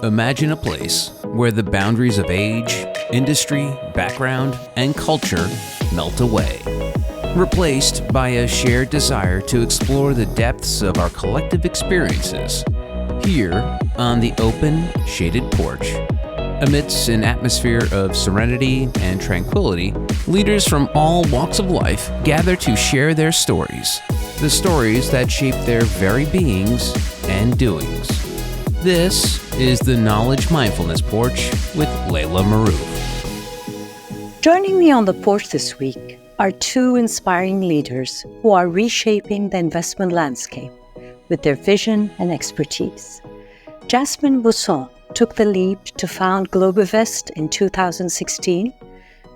Imagine a place where the boundaries of age, industry, background, and culture melt away, replaced by a shared desire to explore the depths of our collective experiences here on the open, shaded porch. Amidst an atmosphere of serenity and tranquility, leaders from all walks of life gather to share their stories, the stories that shape their very beings and doings. This is the Knowledge Mindfulness Porch with Laila Marouf. Joining me on the porch this week are two inspiring leaders who are reshaping the investment landscape with their vision and expertise. Jasmine Busson took the leap to found Globivest in 2016,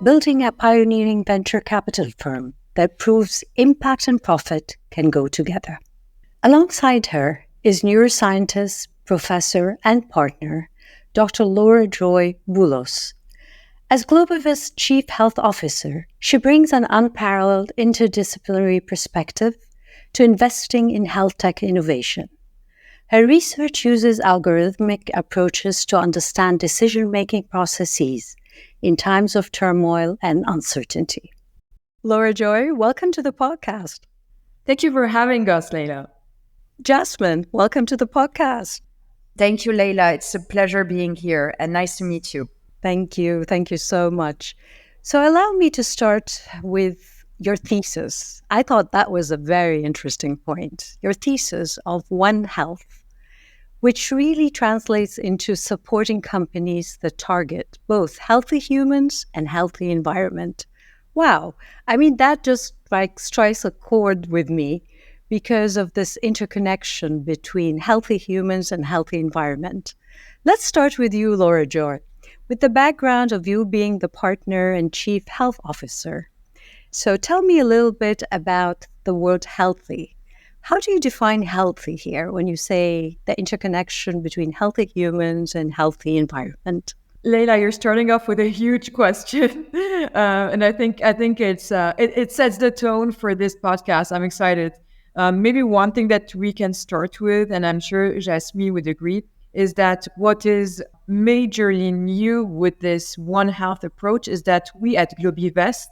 building a pioneering venture capital firm that proves impact and profit can go together. Alongside her is neuroscientist, professor, and partner, Dr. Laila Boulos. As Globivest's Chief Health Officer, she brings an unparalleled interdisciplinary perspective to investing in health tech innovation. Her research uses algorithmic approaches to understand decision-making processes in times of turmoil and uncertainty. Laila, welcome to the podcast. Thank you for having us, Laila. Jasmine, welcome to the podcast. Thank you, Laila. It's a pleasure being here and nice to meet you. Thank you. Thank you so much. So allow me to start with your thesis. I thought that was a very interesting point. Your thesis of One Health, which really translates into supporting companies that target both healthy humans and healthy environment. Wow. I mean, that just strikes a chord with me because of this interconnection between healthy humans and healthy environment. Let's start with you, Laila, with the background of you being the partner and chief health officer. So tell me a little bit about the word healthy. How do you define healthy here when you say the interconnection between healthy humans and healthy environment? Laila, you're starting off with a huge question, and I think it sets the tone for this podcast. I'm excited. Maybe one thing that we can start with, and I'm sure Jasmine would agree, is that what is majorly new with this One Health approach is that we at Globivest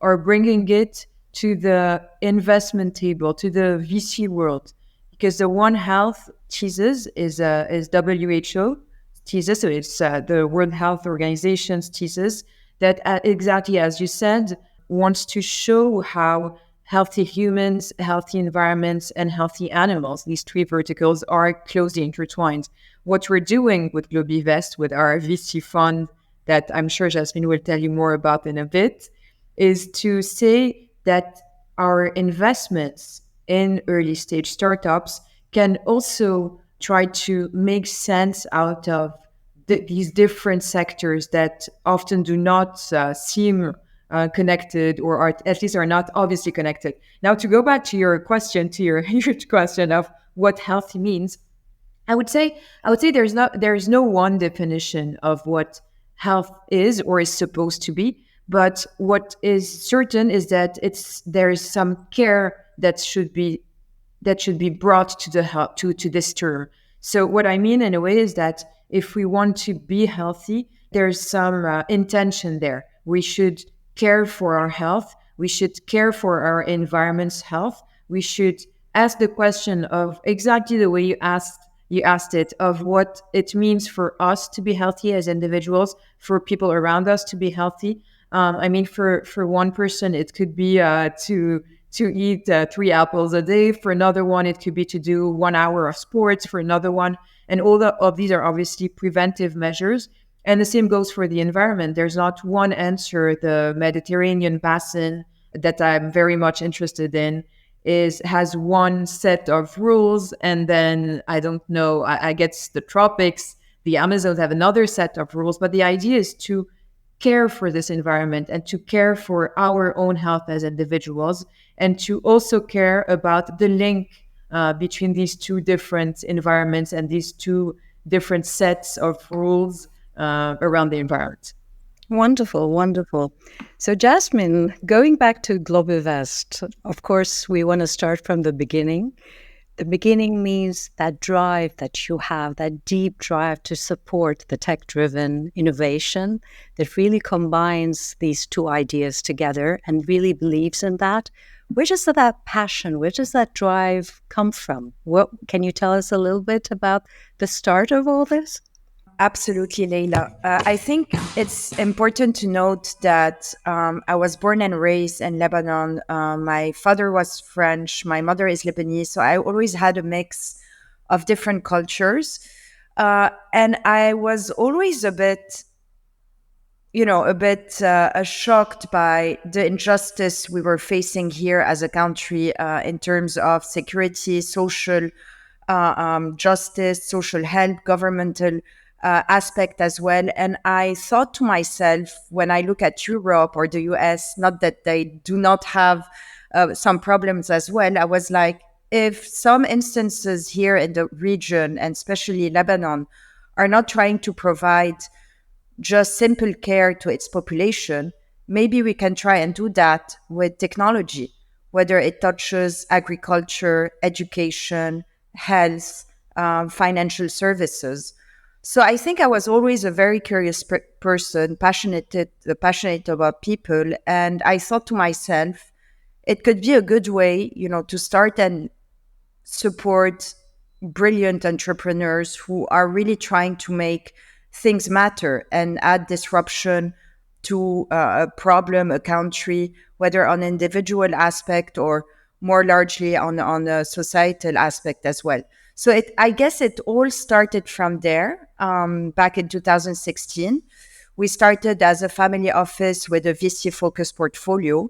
are bringing it to the investment table, to the VC world, because the One Health thesis is WHO thesis, so it's the World Health Organization's thesis that, exactly as you said, wants to show how healthy humans, healthy environments, and healthy animals, these three verticals, are closely intertwined. What we're doing with Globivest, with our VC fund, that I'm sure Jasmine will tell you more about in a bit, is to say that our investments in early stage startups can also try to make sense out of these different sectors that often do not seem connected, or are, at least are not obviously connected. Now, to go back to your question, to your huge question of what healthy means, I would say there is no one definition of what health is or is supposed to be. But what is certain is that there is some care that should be brought to to this term. So what I mean in a way is that if we want to be healthy, there's some intention there. We should care for our health. We should care for our environment's health. We should ask the question of exactly the way you asked it, of what it means for us to be healthy as individuals, for people around us to be healthy. I mean, for one person, it could be to eat 3 apples a day. For another one, it could be to do 1 hour of sports. For another one, and all of these are obviously preventive measures. And the same goes for the environment. There's not one answer. The Mediterranean basin that I'm very much interested in has one set of rules, and then I don't know. I guess the tropics, the Amazons have another set of rules. But the idea is to care for this environment and to care for our own health as individuals, and to also care about the link between these two different environments and these two different sets of rules around the environment. Wonderful, wonderful. So Jasmine, going back to Globivest, of course, we want to start from the beginning. The beginning means that drive that you have, that deep drive to support the tech-driven innovation that really combines these two ideas together and really believes in that. Where does that passion, where does that drive come from? What can you tell us a little bit about the start of all this? Absolutely, Laila. I think it's important to note that I was born and raised in Lebanon. My father was French, my mother is Lebanese, so I always had a mix of different cultures. And I was always a bit shocked by the injustice we were facing here as a country in terms of security, social justice, social help, governmental aspect as well. And I thought to myself, when I look at Europe or the US, not that they do not have some problems as well, I was like, if some instances here in the region, and especially Lebanon, are not trying to provide just simple care to its population, maybe we can try and do that with technology, whether it touches agriculture, education, health, financial services. So I think I was always a very curious person, passionate about people. And I thought to myself, it could be a good way, to start and support brilliant entrepreneurs who are really trying to make things matter and add disruption to a problem, a country, whether on an individual aspect or more largely on a societal aspect as well. So I guess it all started from there back in 2016. We started as a family office with a VC-focused portfolio.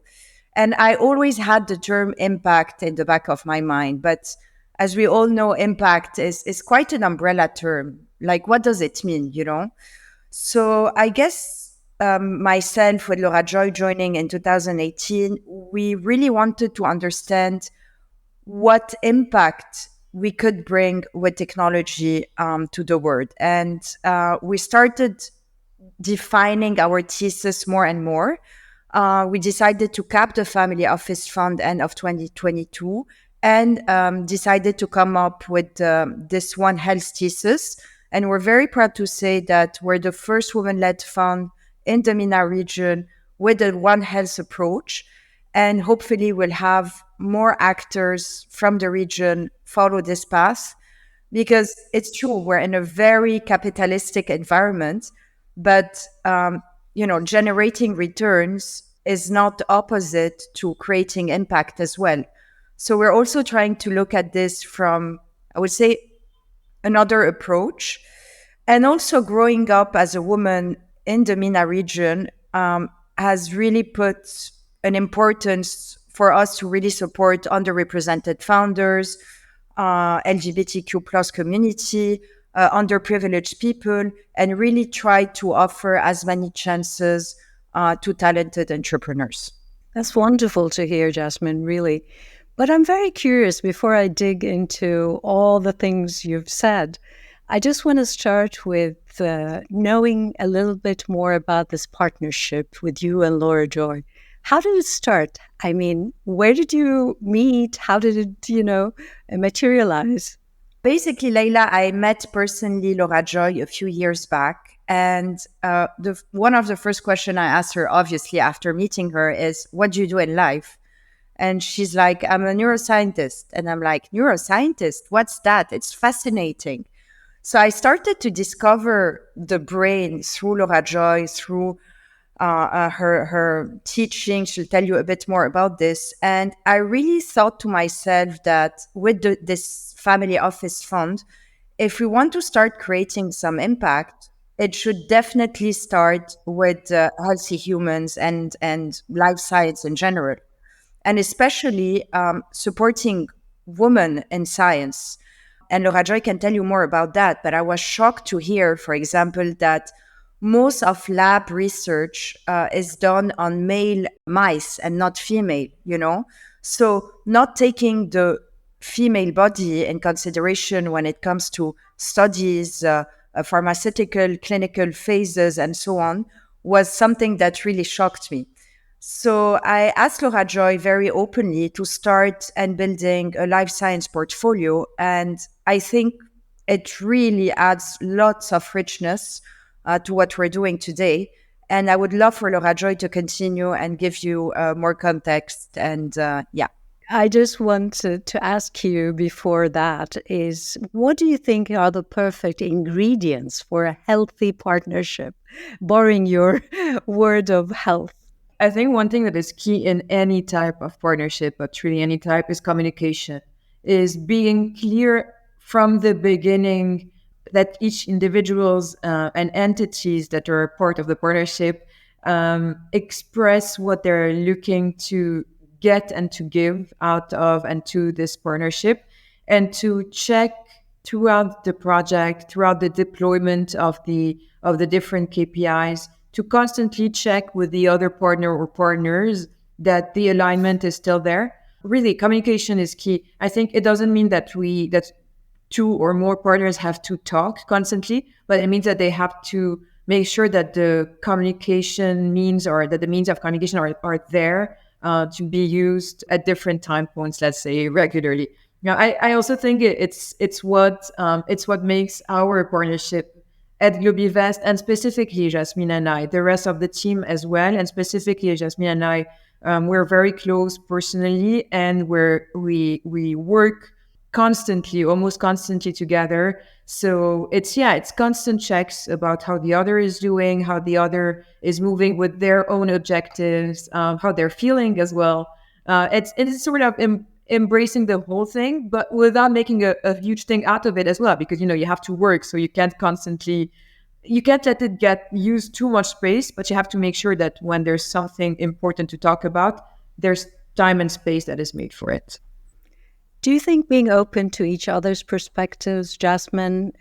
And I always had the term impact in the back of my mind. But as we all know, impact is quite an umbrella term. Like, what does it mean, So I guess myself with Laura Joy joining in 2018, we really wanted to understand what impact we could bring with technology to the world. And we started defining our thesis more and more. We decided to cap the family office fund end of 2022 and decided to come up with this One Health thesis. And we're very proud to say that we're the first women-led fund in the MENA region with a One Health approach. And hopefully we'll have more actors from the region follow this path, because it's true, we're in a very capitalistic environment, but generating returns is not opposite to creating impact as well. So we're also trying to look at this from, I would say, another approach. And also growing up as a woman in the MENA region has really put an importance for us to really support underrepresented founders, LGBTQ plus community, underprivileged people, and really try to offer as many chances to talented entrepreneurs. That's wonderful to hear, Jasmine, really. But I'm very curious, before I dig into all the things you've said, I just want to start with knowing a little bit more about this partnership with you and Laura Joy. How did it start? I mean, where did you meet? How did it, materialize? Basically, Laila, I met personally Laura Joy a few years back. And one of the first questions I asked her, obviously, after meeting her is, what do you do in life? And she's like, I'm a neuroscientist. And I'm like, neuroscientist? What's that? It's fascinating. So I started to discover the brain through Laura Joy, through her teaching. She'll tell you a bit more about this. And I really thought to myself that with this family office fund, if we want to start creating some impact, it should definitely start with healthy humans and life science in general, and especially supporting women in science. And Laura Joy can tell you more about that. But I was shocked to hear, for example, that most of lab research is done on male mice and not female, So not taking the female body in consideration when it comes to studies, pharmaceutical, clinical phases, and so on, was something that really shocked me. So I asked Laura Joy very openly to start and building a life science portfolio. And I think it really adds lots of richness to what we're doing today. And I would love for Laura Joy to continue and give you more context. And yeah. I just wanted to ask you before that is what do you think are the perfect ingredients for a healthy partnership, borrowing your word of health? I think one thing that is key in any type of partnership, but truly any type, is communication, is being clear from the beginning that each individuals and entities that are part of the partnership express what they're looking to get and to give out of and to this partnership, and to check throughout the project, throughout the deployment of the different KPIs, to constantly check with the other partner or partners that the alignment is still there. Really, communication is key. I think it doesn't mean that two or more partners have to talk constantly, but it means that they have to make sure that the communication means, or that the means of communication are there to be used at different time points, let's say regularly. Now, I also think it's what makes our partnership at Globivest, and specifically Jasmine and I, the rest of the team as well, and specifically Jasmine and I, we're very close personally, and we work constantly, almost constantly together. So it's constant checks about how the other is doing, how the other is moving with their own objectives, how they're feeling as well. It's sort of embracing the whole thing, but without making a huge thing out of it as well, because you have to work, so you can't let it get used too much space, but you have to make sure that when there's something important to talk about, there's time and space that is made for it. Do you think being open to each other's perspectives, Jasmine,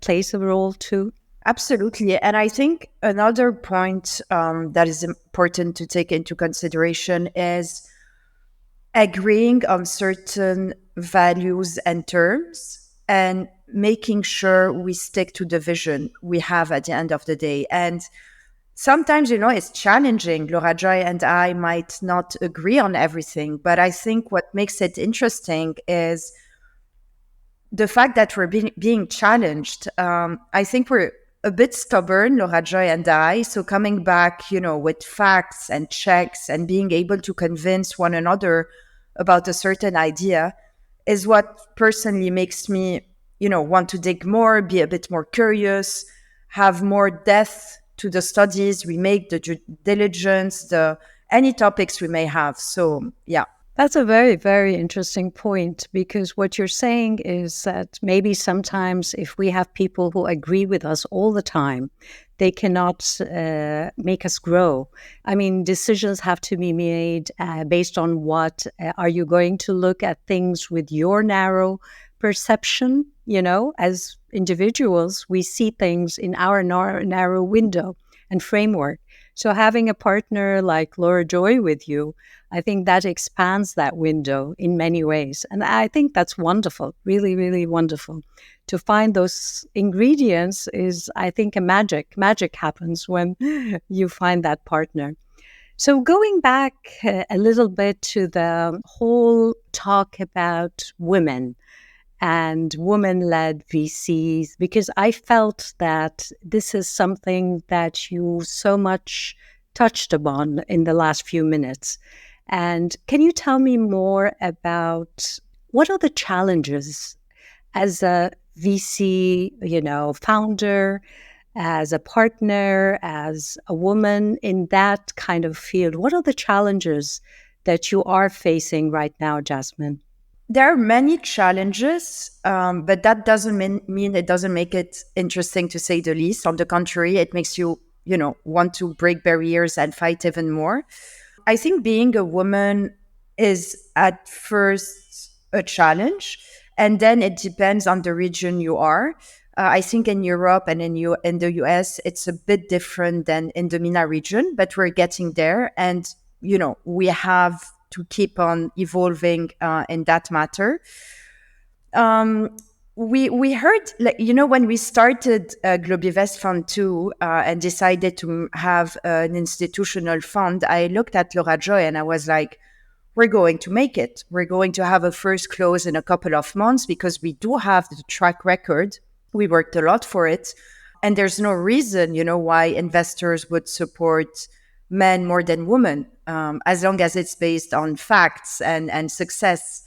plays a role too? Absolutely. And I think another point that is important to take into consideration is agreeing on certain values and terms and making sure we stick to the vision we have at the end of the day. And sometimes, it's challenging. Laura Joy and I might not agree on everything, but I think what makes it interesting is the fact that we're being challenged. I think we're a bit stubborn, Laura Joy and I. So coming back, with facts and checks and being able to convince one another about a certain idea is what personally makes me, want to dig more, be a bit more curious, have more depth to the studies we make, the due diligence, any topics we may have. So, yeah. That's a very, very interesting point, because what you're saying is that maybe sometimes if we have people who agree with us all the time, they cannot make us grow. I mean, decisions have to be made based on what are you going to look at things with your narrow perception. As individuals, we see things in our narrow window and framework. So having a partner like Laura Joy with you, I think that expands that window in many ways. And I think that's wonderful, really, really wonderful. To find those ingredients is, I think, a magic. Magic happens when you find that partner. So going back a little bit to the whole talk about women and women-led VCs, because I felt that this is something that you so much touched upon in the last few minutes. And can you tell me more about what are the challenges as a VC, founder, as a partner, as a woman in that kind of field? What are the challenges that you are facing right now, Jasmine? There are many challenges, but that doesn't mean it doesn't make it interesting, to say the least. On the contrary, it makes you, want to break barriers and fight even more. I think being a woman is at first a challenge, and then it depends on the region you are. I think in Europe and in the US, it's a bit different than in the MENA region, but we're getting there. And, we have to keep on evolving in that matter. we heard, like, when we started Globivest Fund 2 and decided to have an institutional fund, I looked at Laura Joy and I was like, we're going to make it. We're going to have a first close in a couple of months because we do have the track record. We worked a lot for it. And there's no reason, why investors would support men more than women, as long as it's based on facts and success.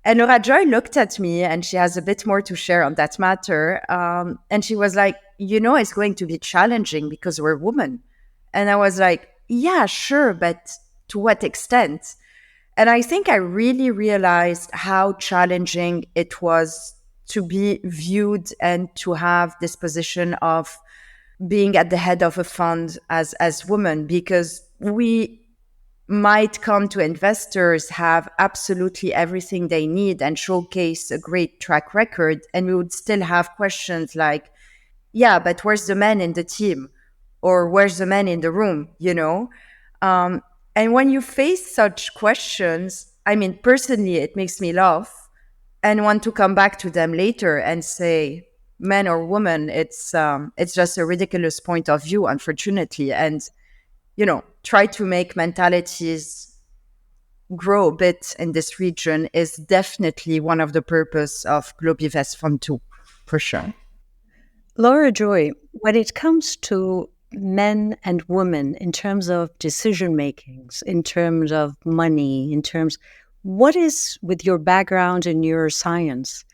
And Laura Joy looked at me and she has a bit more to share on that matter. And she was like, it's going to be challenging because we're women. And I was like, yeah, sure, but to what extent? And I think I really realized how challenging it was to be viewed and to have this position of being at the head of a fund as women, because we might come to investors, have absolutely everything they need and showcase a great track record. And we would still have questions like, yeah, but where's the man in the team? Or where's the man in the room, And when you face such questions, I mean, personally, it makes me laugh and want to come back to them later and say, man or woman, it's just a ridiculous point of view, unfortunately. And, try to make mentalities grow a bit in this region is definitely one of the purpose of Globivest Fund 2, for sure. Laura Joy, when it comes to men and women in terms of decision makings, in terms of money, what is, with your background in neuroscience,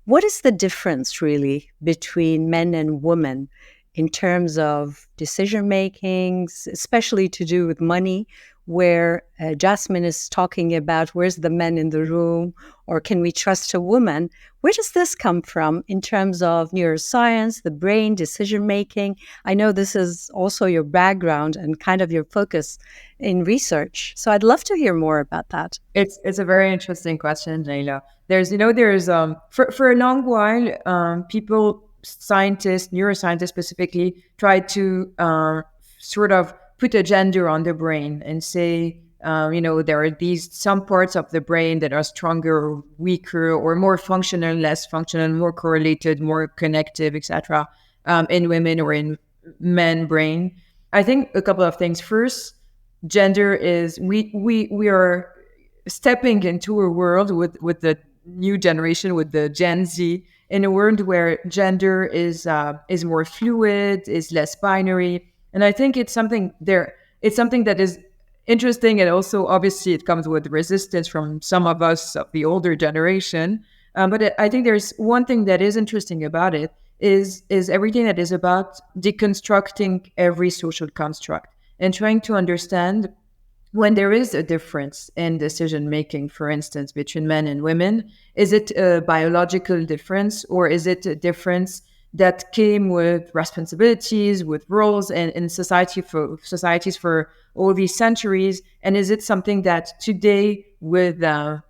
what is the difference really between men and women in terms of decision makings, especially to do with money, where Jasmine is talking about where's the men in the room, or can we trust a woman? Where does this come from in terms of neuroscience, the brain, decision making? I know this is also your background and kind of your focus in research. So I'd love to hear more about that. It's a very interesting question, Laila. There's for a long while, scientists, neuroscientists specifically, try to sort of put a gender on the brain and say, there are some parts of the brain that are stronger or weaker or more functional, less functional, more correlated, more connective, etc. In women or in men brain. I think a couple of things. First, gender is we are stepping into a world with the new generation, with the Gen Z, in a world where gender is more fluid, is less binary. And I think it's something that is interesting, and also obviously it comes with resistance from some of us of the older generation. But I think there's one thing that is interesting about it is everything that is about deconstructing every social construct and trying to understand when there is a difference in decision making, for instance, between men and women. Is it a biological difference, or is it a difference that came with responsibilities, with roles, and in societies for all these centuries? And is it something that today, with the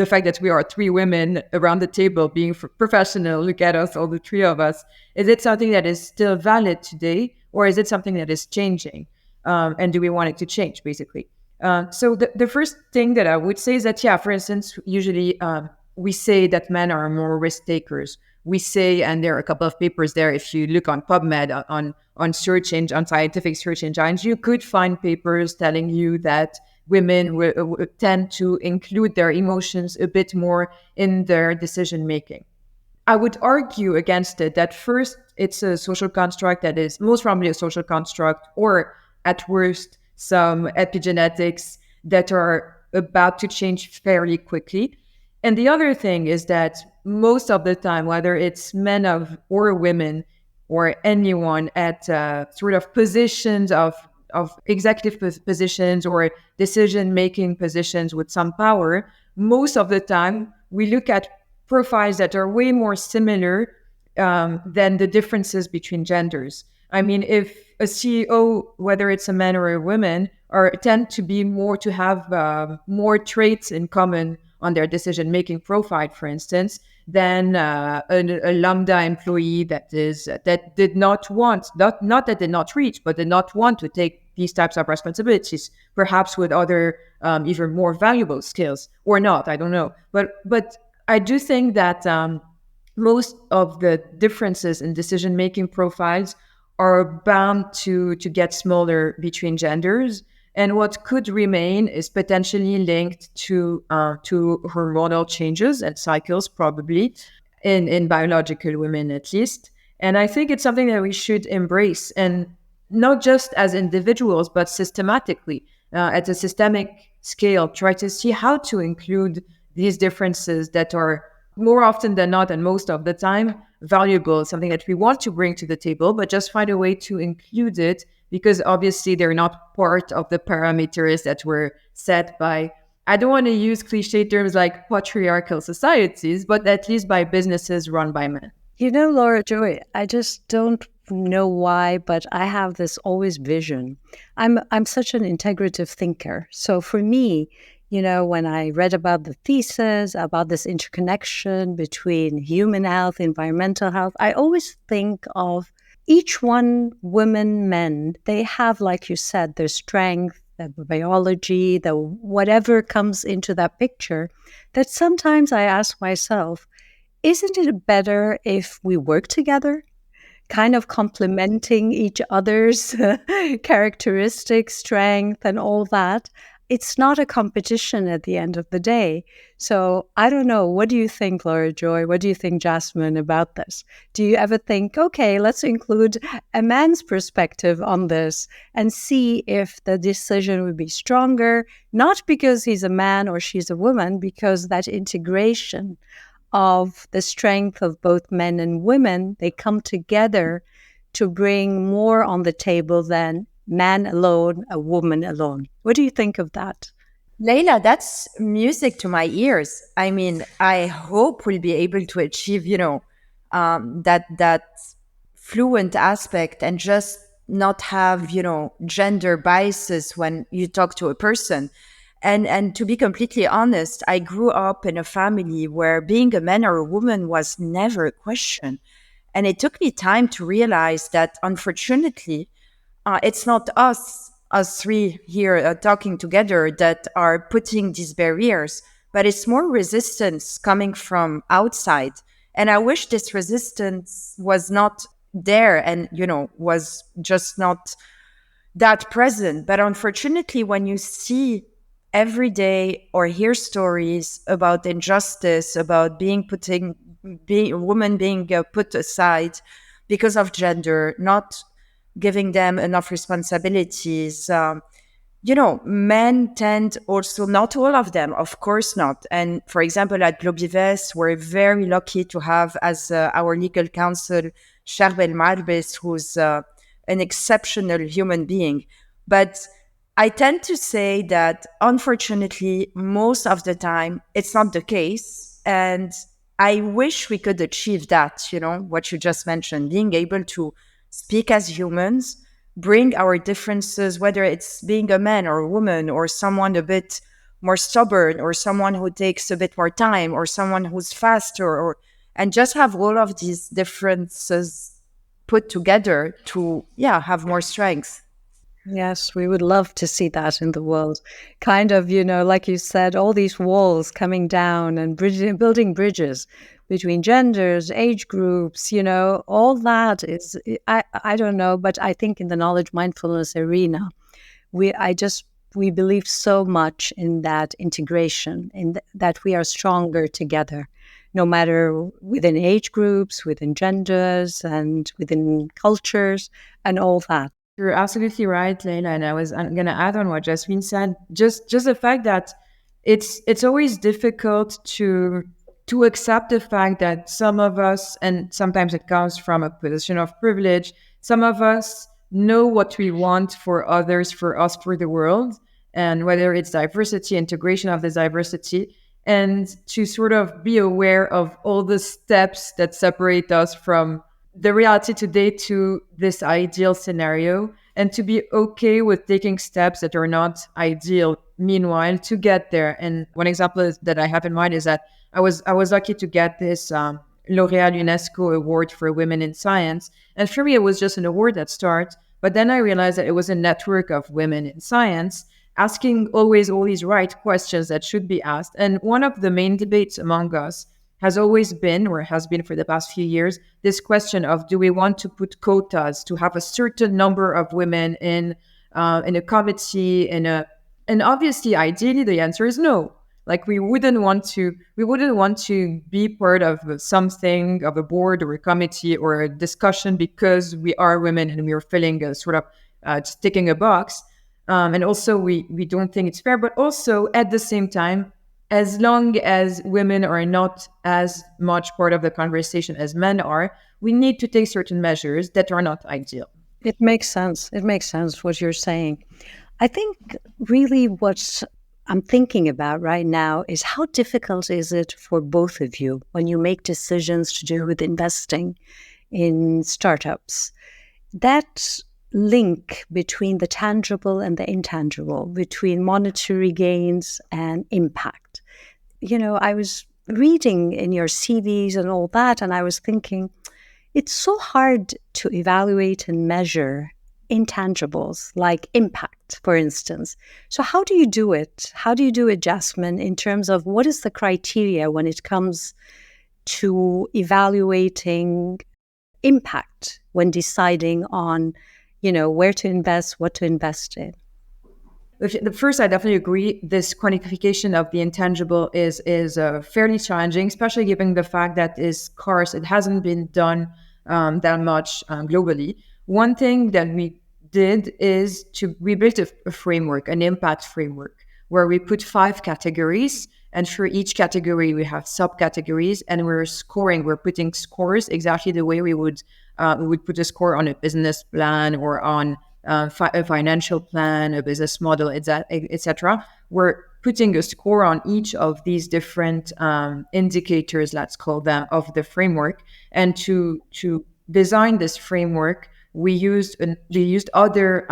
fact that we are three women around the table being professional, look at us, all the three of us, is it something that is still valid today, or is it something that is changing? And do we want it to change, basically? So the first thing that I would say is that, for instance, usually we say that men are more risk takers. We say, and there are a couple of papers there, if you look on PubMed, on scientific search engines, you could find papers telling you that women tend to include their emotions a bit more in their decision making. I would argue against it, that first, it's a social construct that is most probably a social construct, or at worst, some epigenetics that are about to change fairly quickly. And the other thing is that most of the time, whether it's men or women or anyone at sort of positions of executive positions or decision-making positions with some power, most of the time we look at profiles that are way more similar than the differences between genders. I mean, if a CEO, whether it's a man or a woman, tend to be more to have more traits in common on their decision-making profile, for instance, than a Lambda employee that did not want, not that did not reach, but did not want to take these types of responsibilities, perhaps with other even more valuable skills, or not, I don't know. But I do think that most of the differences in decision-making profiles are bound to get smaller between genders. And what could remain is potentially linked to hormonal changes and cycles, probably in biological women at least. And I think it's something that we should embrace, and not just as individuals, but systematically, at a systemic scale, try to see how to include these differences that are more often than not, and most of the time, valuable, something that we want to bring to the table, but just find a way to include it, because obviously they're not part of the parameters that were set by, I don't want to use cliche terms like patriarchal societies, but at least by businesses run by men. You know, Laura Joy, I just don't know why, but I have this always vision. I'm such an integrative thinker. So for me, you know, when I read about the thesis, about this interconnection between human health, environmental health, I always think of each one, women, men, they have, like you said, their strength, the biology, the whatever comes into that picture, that sometimes I ask myself, isn't it better if we work together, kind of complementing each other's characteristics, strength, and all that? It's not a competition at the end of the day. So I don't know. What do you think, Laura Joy? What do you think, Jasmine, about this? Do you ever think, okay, let's include a man's perspective on this and see if the decision would be stronger, not because he's a man or she's a woman, because that integration of the strength of both men and women, they come together to bring more on the table than man alone, a woman alone. What do you think of that? Laila, that's music to my ears. I mean, I hope we'll be able to achieve, that fluent aspect and just not have, gender biases when you talk to a person. And to be completely honest, I grew up in a family where being a man or a woman was never a question. And it took me time to realize that, unfortunately, it's not us three here talking together that are putting these barriers, but it's more resistance coming from outside. And I wish this resistance was not there and, was just not that present. But unfortunately, when you see every day or hear stories about injustice, about women being put aside because of gender, not giving them enough responsibilities. Men tend also, not all of them, of course not. And for example, at Globivest, we're very lucky to have as our legal counsel, Charbel Marbes, who's an exceptional human being. But I tend to say that, unfortunately, most of the time, it's not the case. And I wish we could achieve that, what you just mentioned, being able to speak as humans, bring our differences, whether it's being a man or a woman or someone a bit more stubborn or someone who takes a bit more time or someone who's faster, and just have all of these differences put together to, have more strength. Yes, we would love to see that in the world. Kind of, like you said, all these walls coming down and building bridges between genders, age groups, all that is, I don't know, but I think in the knowledge mindfulness arena, we believe so much in that integration, that we are stronger together, no matter within age groups, within genders, and within cultures, and all that. You're absolutely right, Laila. And I'm going to add on what Jasmine said. Just the fact that it's always difficult to accept the fact that some of us, and sometimes it comes from a position of privilege, some of us know what we want for others, for us, for the world, and whether it's diversity, integration of this diversity, and to sort of be aware of all the steps that separate us from the reality today to this ideal scenario, and to be okay with taking steps that are not ideal meanwhile to get there. And one example that I have in mind is that I was lucky to get this L'Oréal UNESCO award for women in science. And for me, it was just an award at start. But then I realized that it was a network of women in science asking always all these right questions that should be asked. And one of the main debates among us has always been, or has been for the past few years, this question of, do we want to put quotas to have a certain number of women in a committee, and obviously, ideally, the answer is no. Like we wouldn't want to be part of something, of a board or a committee or a discussion because we are women and we are filling a sort of just ticking a box. And also we don't think it's fair, but also at the same time, as long as women are not as much part of the conversation as men are, we need to take certain measures that are not ideal. It makes sense. It makes sense what you're saying. I think really what I'm thinking about right now is how difficult is it for both of you when you make decisions to do with investing in startups? That link between the tangible and the intangible, between monetary gains and impact. I was reading in your CVs and all that, and I was thinking, it's so hard to evaluate and measure intangibles like impact, for instance. So how do you do it? How do you do it, Jasmine, in terms of what is the criteria when it comes to evaluating impact when deciding on, where to invest, what to invest in? The first, I definitely agree. This quantification of the intangible is fairly challenging, especially given the fact that it's scarce. It hasn't been done that much globally. One thing that we did is we built a framework, an impact framework, where we put 5 categories, and for each category we have subcategories, and we're putting scores exactly the way we would put a score on a business plan or on a financial plan, a business model, etc. We're putting a score on each of these different indicators, let's call them, of the framework. And to design this framework, we used other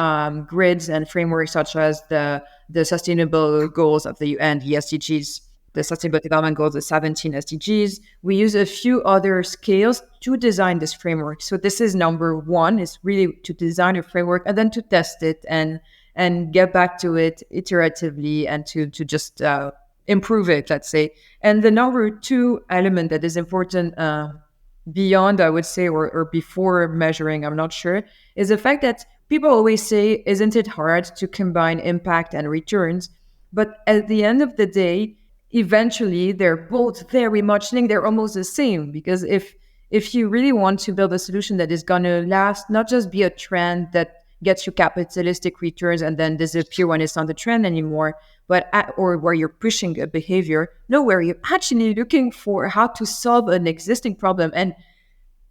grids and frameworks, such as the sustainable goals of the UN, the SDGs, the Sustainable Development Goals, the 17 SDGs. We use a few other scales to design this framework. So this is number one, is really to design a framework and then to test it and get back to it iteratively and to just improve it, let's say. And the number 2 element that is important beyond, I would say, or before measuring, I'm not sure, is the fact that people always say, isn't it hard to combine impact and returns? But at the end of the day, eventually they're both very much linked. They're almost the same, because if you really want to build a solution that is going to last, not just be a trend that gets you capitalistic returns and then disappear when it's not the trend anymore, or where you're pushing a behavior, where you're actually looking for how to solve an existing problem. And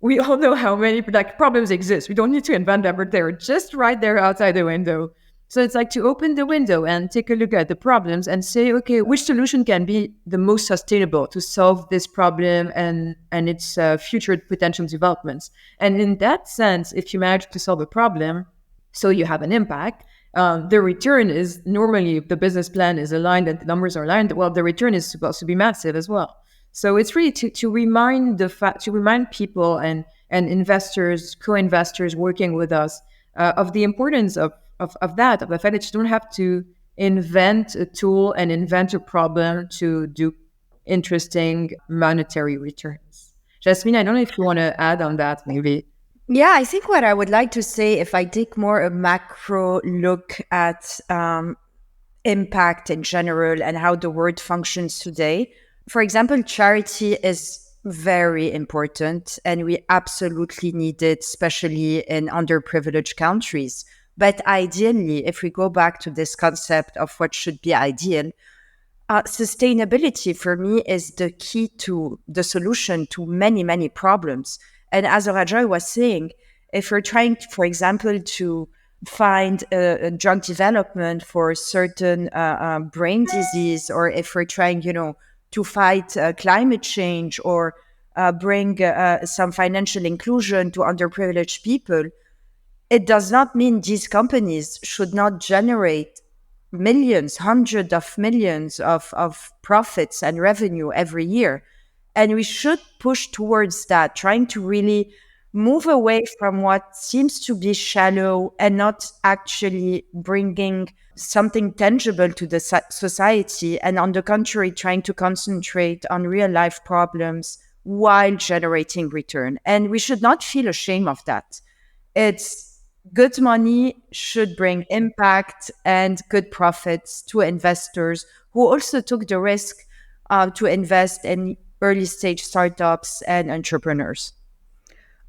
we all know how many problems exist. We don't need to invent them, but they're just right there outside the window. So it's like to open the window and take a look at the problems and say, okay, which solution can be the most sustainable to solve this problem and its future potential developments. And in that sense, if you manage to solve a problem, so you have an impact, the return is normally, if the business plan is aligned and the numbers are aligned, well, the return is supposed to be massive as well. So it's really to remind people and investors, co-investors working with us of the importance of the fact that you don't have to invent a tool and invent a problem to do interesting monetary returns. Jasmine, I don't know if you want to add on that, maybe. Yeah, I think what I would like to say, if I take more a macro look at impact in general and how the world functions today, for example, charity is very important, and we absolutely need it, especially in underprivileged countries. But ideally, if we go back to this concept of what should be ideal, sustainability for me is the key to the solution to many, many problems. And as Rajoy was saying, if we're trying, for example, to find a drug development for certain brain disease, or if we're trying, to fight climate change, or bring some financial inclusion to underprivileged people, it does not mean these companies should not generate millions, hundreds of millions of profits and revenue every year. And we should push towards that, trying to really move away from what seems to be shallow and not actually bringing something tangible to the society, and on the contrary, trying to concentrate on real life problems while generating return. And we should not feel ashamed of that. It's good money should bring impact and good profits to investors who also took the risk to invest in early stage startups and entrepreneurs.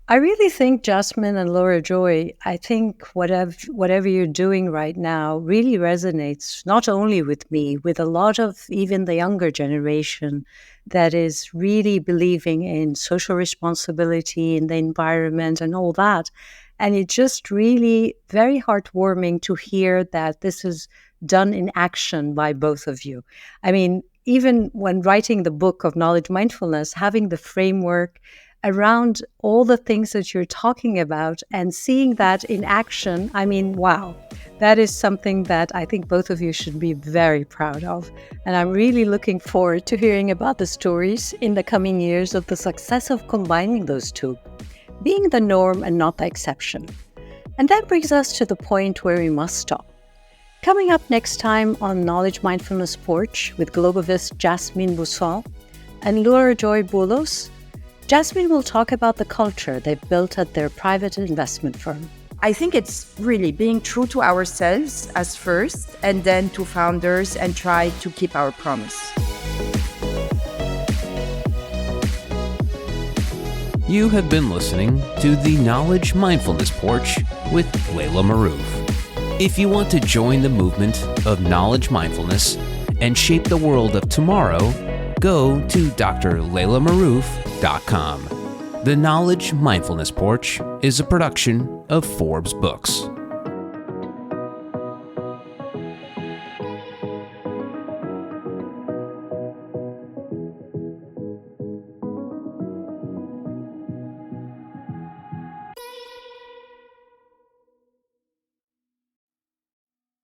I really think, Jasmine and Laura Joy, I think whatever you're doing right now really resonates not only with me, with a lot of even the younger generation that is really believing in social responsibility in the environment and all that. And it's just really very heartwarming to hear that this is done in action by both of you. I mean, even when writing the book of Knowledge Mindfulness, having the framework around all the things that you're talking about and seeing that in action, I mean, wow, that is something that I think both of you should be very proud of. And I'm really looking forward to hearing about the stories in the coming years of the success of combining those two, being the norm and not the exception. And that brings us to the point where we must stop. Coming up next time on Knowledge Mindfulness Porch with Globivest Jasmine Busson and Laura Joy Boulos, Jasmine will talk about the culture they've built at their private investment firm. I think it's really being true to ourselves as first, and then to founders, and try to keep our promise. You have been listening to the Knowledge Mindfulness Porch with Laila Marouf. If you want to join the movement of knowledge mindfulness and shape the world of tomorrow, go to drlailamarouf.com. The Knowledge Mindfulness Porch is a production of Forbes Books.